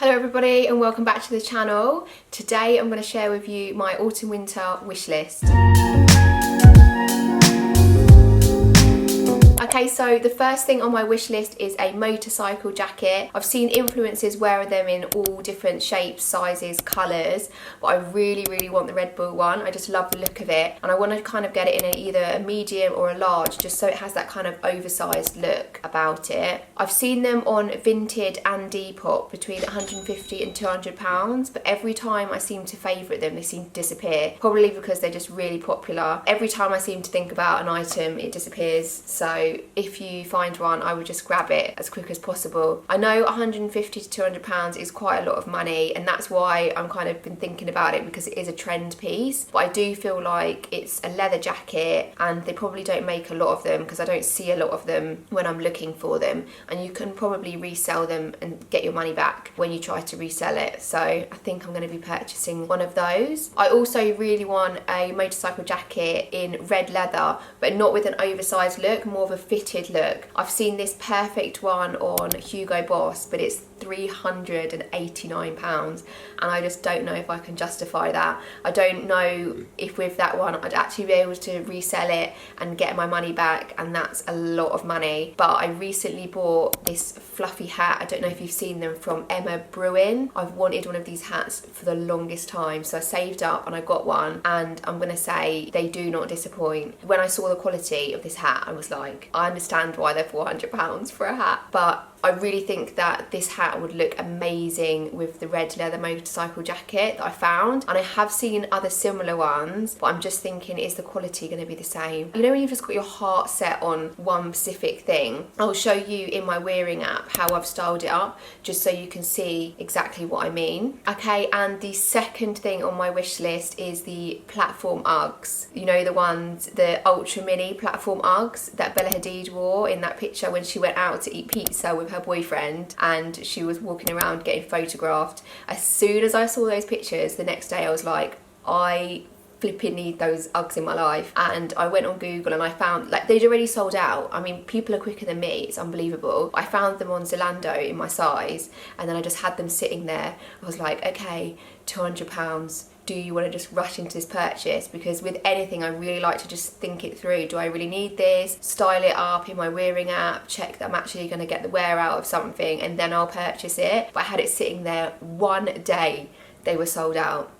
Hello everybody and welcome back to the channel. Today I'm going to share with you my autumn winter wish list. Okay, so the first thing on my wish list is a motorcycle jacket. I've seen influencers wear them in all different shapes, sizes, colours, but I really want the Red Bull one. I just love the look of it and I want to kind of get it in either a medium or a large, just so it has that kind of oversized look about it. I've seen them on Vinted and Depop between 150 and 200 pounds, but every time I seem to favourite them, they seem to disappear, probably because they're just really popular. Every time I seem to think about an item, it disappears. So if you find one, I would just grab it as quick as possible. I know 150 to 200 pounds is quite a lot of money, and that's why I'm kind of been thinking about it, because it is a trend piece. But I do feel like it's a leather jacket and they probably don't make a lot of them, because I don't see a lot of them when I'm looking for them, and you can probably resell them and get your money back when you try to resell it. So I think I'm going to be purchasing one of those. I also really want a motorcycle jacket in red leather, but not with an oversized look, more of a fitted look. I've seen this perfect one on Hugo Boss, but it's £389 and I just don't know if I can justify that. I don't know if with that one I'd actually be able to resell it and get my money back, and that's a lot of money. But I recently bought this fluffy hat. I don't know if you've seen them, from Emma Bruin. I've wanted one of these hats for the longest time, so I saved up and I got one, and I'm gonna say they do not disappoint. When I saw the quality of this hat, I was like, I understand why they're £400 for a hat, but I really think that this hat would look amazing with the red leather motorcycle jacket that I found. And I have seen other similar ones, but I'm just thinking, is the quality going to be the same? You know, when you've just got your heart set on one specific thing. I'll show you in my wearing app how I've styled it up, just so you can see exactly what I mean. Okay, and the second thing on my wish list is the platform Uggs. You know, the ones, the ultra mini platform Uggs that Bella Hadid wore in that picture when she went out to eat pizza with her boyfriend and she was walking around getting photographed. As soon as I saw those pictures the next day, I was like, I flipping need those Uggs in my life. And I went on Google and I found, like, they'd already sold out. I mean, people are quicker than me, it's unbelievable. I found them on Zalando in my size, and then I just had them sitting there. I was like, okay, £200, do you want to just rush into this purchase? Because with anything, I really like to just think it through. Do I really need this? Style it up in my wearing app, check that I'm actually going to get the wear out of something, and then I'll purchase it. But I had it sitting there one day, they were sold out.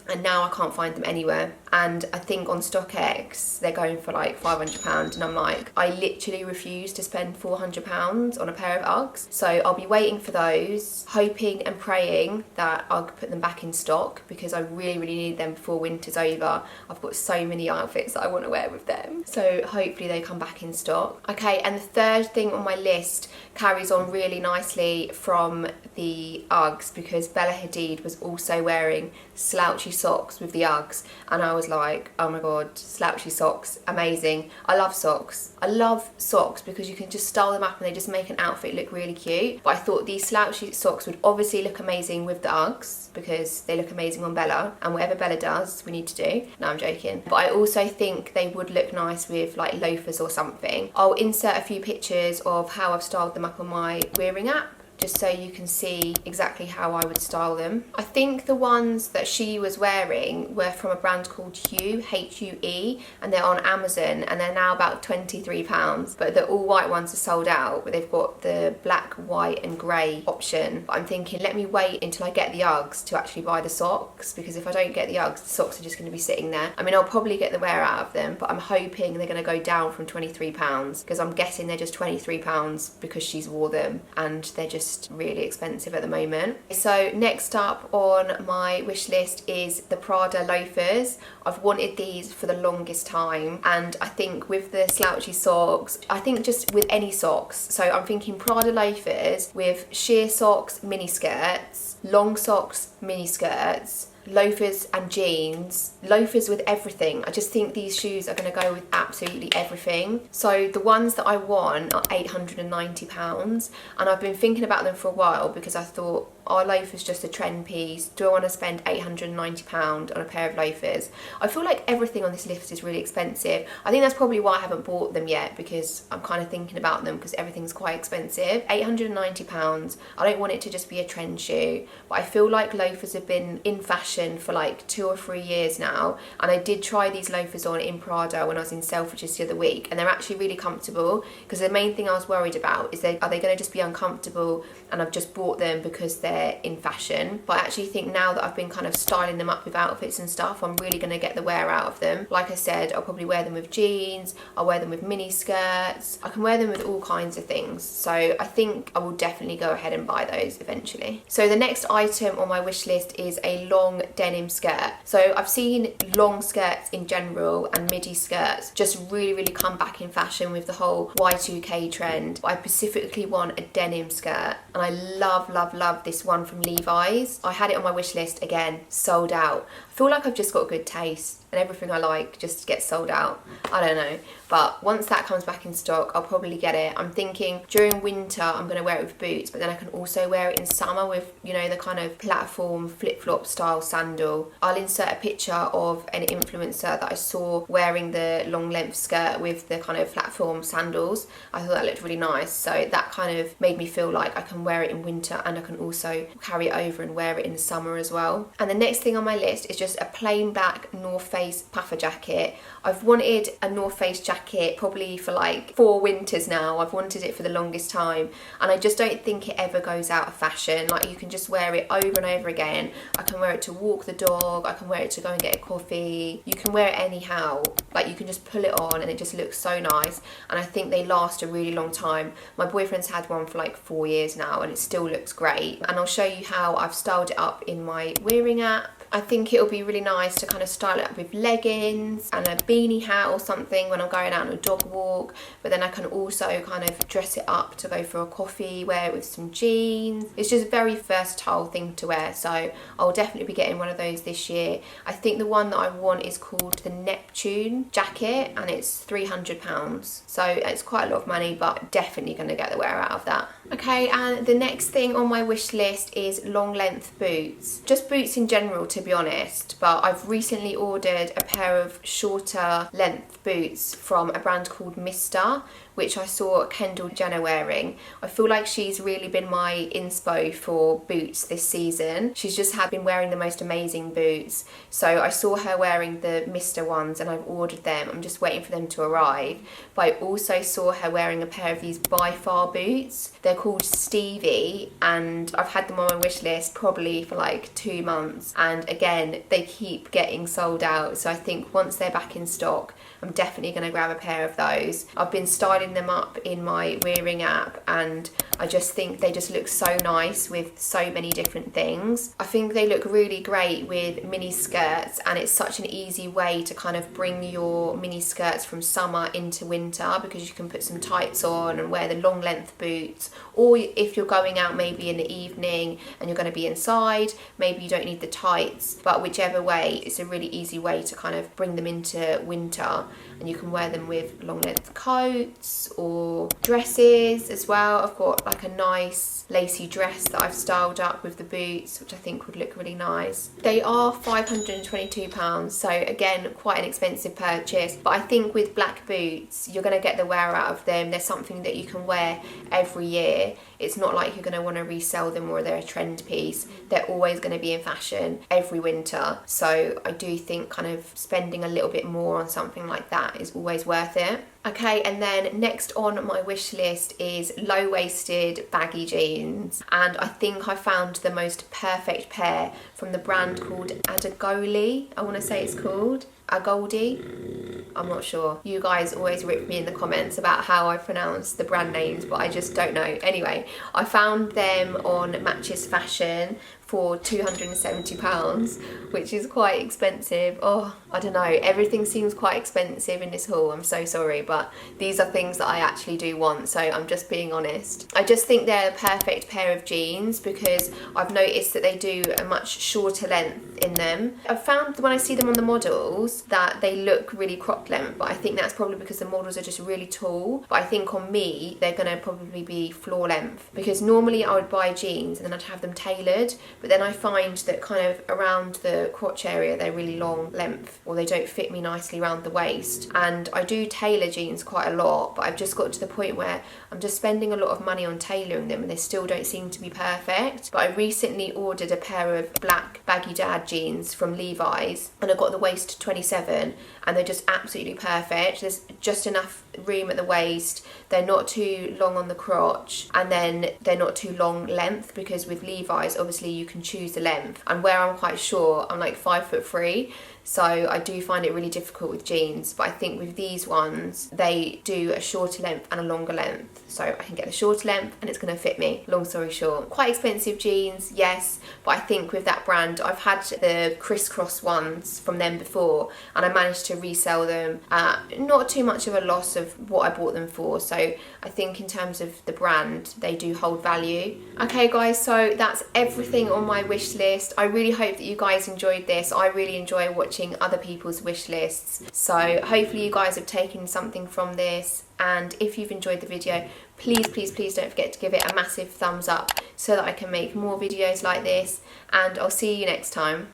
And now I can't find them anywhere. And I think on StockX they're going for like £500, and I'm like, I literally refuse to spend £400 on a pair of Uggs. So I'll be waiting for those, hoping and praying that I'll put them back in stock, because I really need them before winter's over. I've got so many outfits that I want to wear with them, so hopefully they come back in stock. Okay, and the third thing on my list carries on really nicely from the Uggs, because Bella Hadid was also wearing slouchy socks with the Uggs, and I was like, oh my god, slouchy socks, amazing. I love socks. I love socks because you can just style them up and they just make an outfit look really cute. But I thought these slouchy socks would obviously look amazing with the Uggs, because they look amazing on Bella, and whatever Bella does, we need to do. No, I'm joking. But I also think they would look nice with like loafers or something. I'll insert a few pictures of how I've styled them up on my wearing app, just so you can see exactly how I would style them. I think the ones that she was wearing were from a brand called Hue, H-U-E, and they're on Amazon, and they're now about £23. But the all white ones are sold out, but they've got the black, white and grey option. But I'm thinking, let me wait until I get the Uggs to actually buy the socks, because if I don't get the Uggs, the socks are just going to be sitting there. I mean, I'll probably get the wear out of them, but I'm hoping they're going to go down from £23, because I'm guessing they're just £23 because she's wore them, and they're just really expensive at the moment. So next up on my wish list is the Prada loafers. I've wanted these for the longest time, and I think with the slouchy socks, I think just with any socks, so I'm thinking Prada loafers with sheer socks, mini skirts, long socks, mini skirts, loafers and jeans, loafers with everything. I just think these shoes are going to go with absolutely everything. So the ones that I want are £890, and I've been thinking about them for a while, because I thought are loafers just a trend piece? Do I want to spend £890 on a pair of loafers? I feel like everything on this list is really expensive. I think that's probably why I haven't bought them yet, because I'm kind of thinking about them because everything's quite expensive. £890, I don't want it to just be a trend shoe, but I feel like loafers have been in fashion for like 2 or 3 years now, and I did try these loafers on in Prada when I was in Selfridges the other week, and they're actually really comfortable, because the main thing I was worried about is are they going to just be uncomfortable and I've just bought them because they're in fashion. But I actually think now that I've been kind of styling them up with outfits and stuff, I'm really going to get the wear out of them. Like I said, I'll probably wear them with jeans, I'll wear them with mini skirts, I can wear them with all kinds of things. So I think I will definitely go ahead and buy those eventually. So the next item on my wish list is a long denim skirt. So I've seen long skirts in general and midi skirts just really come back in fashion with the whole Y2K trend, but I specifically want a denim skirt, and I love this one from Levi's. I had it on my wish list, again, sold out. I feel like I've just got good taste and everything I like just gets sold out. I don't know, but once that comes back in stock, I'll probably get it. I'm thinking during winter I'm going to wear it with boots, but then I can also wear it in summer with, you know, the kind of platform flip-flop style sandal. I'll insert a picture of an influencer that I saw wearing the long length skirt with the kind of platform sandals. I thought that looked really nice, so that kind of made me feel like I can wear it in winter and I can also carry it over and wear it in the summer as well. And the next thing on my list is just a plain black Northface puffer jacket. I've wanted a Northface jacket probably for like 4 winters now. I've wanted it for the longest time, and I just don't think it ever goes out of fashion. Like, you can just wear it over and over again. I can wear it to walk the dog, I can wear it to go and get a coffee, you can wear it anyhow. Like, you can just pull it on and it just looks so nice, and I think they last a really long time. My boyfriend's had one for like 4 years now and it still looks great, and I'll show you how I've styled it up in my wearing app. I think it'll be really nice to kind of style it up with leggings and a beanie hat or something when I'm going out on a dog walk, but then I can also kind of dress it up to go for a coffee, wear it with some jeans. It's just a very versatile thing to wear, so I'll definitely be getting one of those this year. I think the one that I want is called the Neptune jacket, and it's £300, so it's quite a lot of money, but definitely going to get the wear out of that. Okay, and the next thing on my wish list is long length boots. Just boots in general, to be honest, but I've recently ordered a pair of shorter length boots from a brand called Mister, which I saw Kendall Jenner wearing. I feel like she's really been my inspo for boots this season. She's just been wearing the most amazing boots. So I saw her wearing the Mister ones and I've ordered them. I'm just waiting for them to arrive. But I also saw her wearing a pair of these By Far boots. They're called Stevie, and I've had them on my wish list probably for like 2 months. And again, they keep getting sold out. So I think once they're back in stock, I'm definitely going to grab a pair of those. I've been styling them up in my wearing app, and I just think they just look so nice with so many different things. I think they look really great with mini skirts, and it's such an easy way to kind of bring your mini skirts from summer into winter, because you can put some tights on and wear the long length boots. Or if you're going out maybe in the evening and you're going to be inside, maybe you don't need the tights, but whichever way, it's a really easy way to kind of bring them into winter. And you can wear them with long length coats or dresses as well. I've got like a nice lacy dress that I've styled up with the boots, which I think would look really nice. They are £522, so again, quite an expensive purchase, but I think with black boots, you're going to get the wear out of them. They're something that you can wear every year. It's not like you're going to want to resell them or they're a trend piece. They're always going to be in fashion every winter. So I do think kind of spending a little bit more on something like that is always worth it. Okay, and then next on my wish list is low-waisted baggy jeans, and I think I found the most perfect pair from the brand called Adagoli, I want to say it's called. Agoldi? I'm not sure. You guys always rip me in the comments about how I pronounce the brand names, but I just don't know. Anyway, I found them on Matches Fashion for £270, which is quite expensive. Oh, I don't know, everything seems quite expensive in this haul. I'm so sorry, but these are things that I actually do want, so I'm just being honest. I just think they're a perfect pair of jeans because I've noticed that they do a much shorter length in them. I've found when I see them on the models that they look really cropped length, but I think that's probably because the models are just really tall. But I think on me they're going to probably be floor length, because normally I would buy jeans and then I'd have them tailored, but then I find that kind of around the crotch area they're really long length, or they don't fit me nicely around the waist. And I do tailor jeans quite a lot, but I've just got to the point where I'm just spending a lot of money on tailoring them and they still don't seem to be perfect. But I recently ordered a pair of black baggy dad jeans from Levi's and I got the waist to 27 and they're just absolutely perfect. There's just enough room at the waist, they're not too long on the crotch, and then they're not too long length, because with Levi's obviously you can choose the length, and where I'm quite short, I'm like 5'3", so I do find it really difficult with jeans. But I think with these ones they do a shorter length and a longer length, so I can get the shorter length and it's going to fit me. Long story short, quite expensive jeans, yes, but I think with that brand, I've had the crisscross ones from them before and I managed to resell them at not too much of a loss of what I bought them for, so I think in terms of the brand they do hold value. Okay guys, so that's everything on my wish list. I really hope that you guys enjoyed this. I really enjoy watching other people's wish lists, so hopefully you guys have taken something from this, and if you've enjoyed the video, please don't forget to give it a massive thumbs up so that I can make more videos like this, and I'll see you next time.